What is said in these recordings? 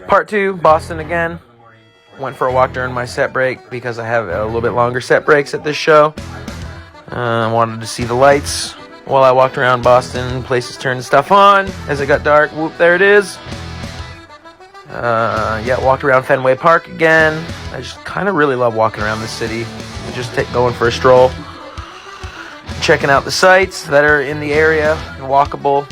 Part 2, Boston again. Went for a walk during my set break because I have a little bit longer set breaks at this show. I wanted to see the lights while I walked around Boston. Places turned stuff on as it got dark. Whoop, there it is. Walked around Fenway Park again. I just kind of really love walking around the city. Just going for a stroll. Checking out the sites that are in the area and walkable.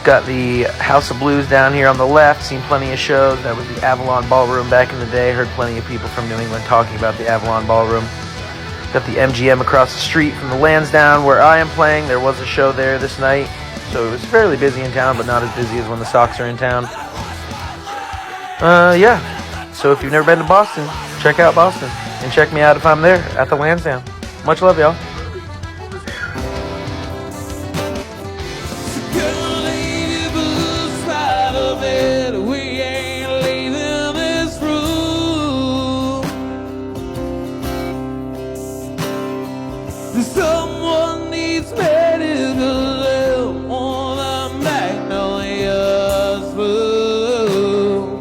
Got the House of Blues down here on the left. Seen plenty of shows. That was the Avalon Ballroom back in the day. Heard plenty of people from New England talking about the Avalon Ballroom. Got the MGM across the street from the Lansdowne where I am playing. There was a show there this night. So it was fairly busy in town, but not as busy as when the Sox are in town. So if you've never been to Boston, check out Boston. And check me out if I'm there at the Lansdowne. Much love, y'all. Someone needs medical on the Magnolia's blue.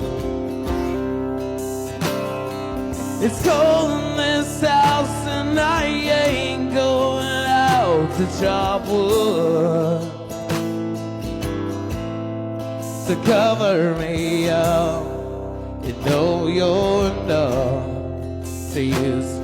It's cold in this house and I ain't going out to chop wood to cover me up. You know you're enough to use.